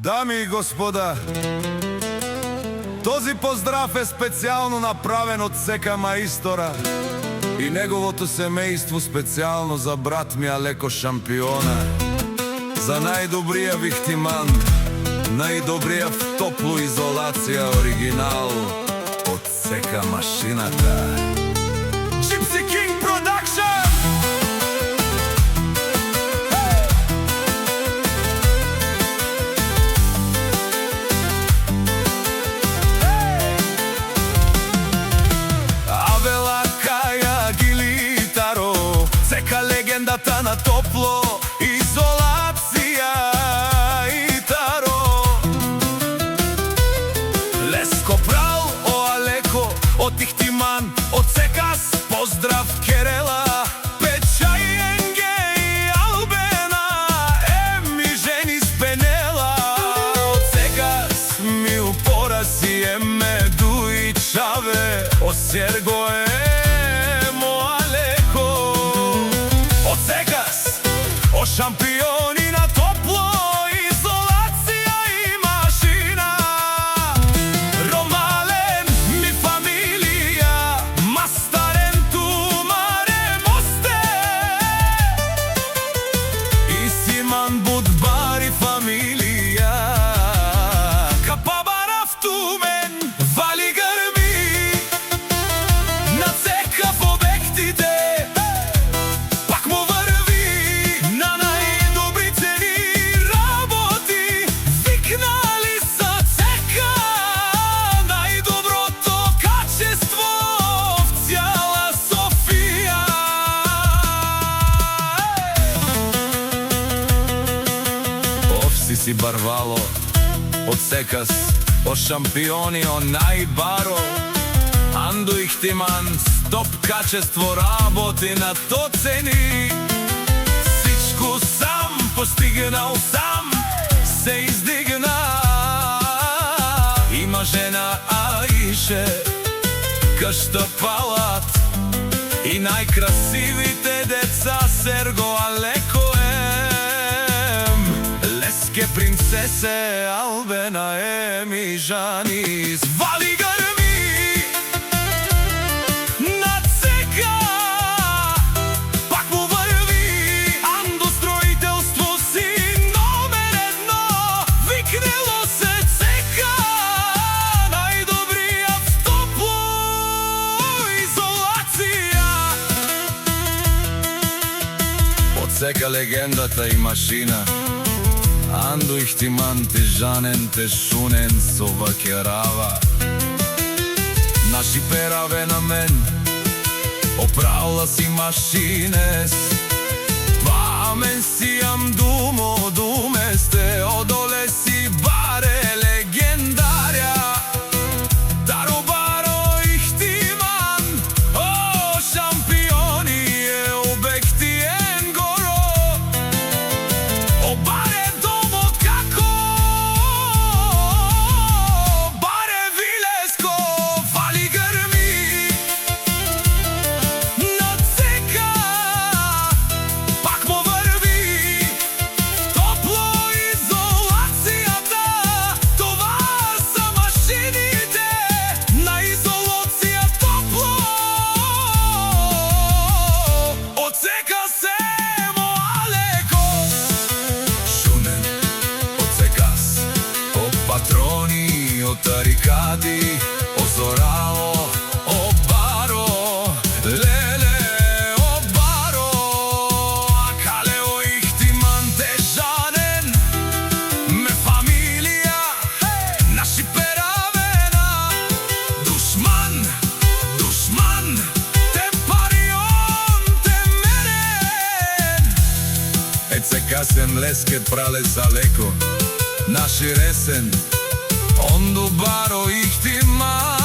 Дами и господа, този поздрав е специјално направен од Цека Маистора и неговото семејство, специјално за брат ми Алеко Шампиона, за најдобрија вихтиман, најдобрија топлоизолација оригинал од Цека машината. Gypsy King Production! Цека легендата на топло изолација и таро. Леско Прал, о Алеко, о Тихтиман, о Цекас, поздрав Керела, Печај Енге и Албена, еми жени спенела. О Цекас ми упораси еме дуи чаве, о Серго о шампиони на топло изолација и машина. Ромален ми фамилија, мастарен ту маре мосте, и Симан Будбари фамилија, Капабарав тумен, вали грми на Цека в обектите. Си барвало од Цекас, о шампиони, о најбаро, Андо Ихтиман, стоп качество работи на то цени. Сичко сам постигнал, сам се издигна. Има жена Аише, къща палат и најкрасивите деца Серго, Алеко, Леске принцесе, Албена, еми Жанис. Вали грми на Цека, пак му върви. Андо строителство си номер едно, викнело се Цека, најдобрија в топло изолација. Од Цека легендата и машина, Андо Ихтиман, те жанен, те шунен со вакерава. Наши пераве на мен, оправила си машинес. Памен си ам думо, думесте, одоле си баре легендарја. Таро баро Ихтиман, о шампиони е обектиен горо. О баре патрони, о тарикади, о зорало, о баро, леле, о баро, а кале о Ихтиман, те жанен, ме фамилија, наши перавена. Душман, душман, те парион, те менен. Е Цека сем Леске Пралес Алеко, наши ресен, Ондо баро Ихтиман.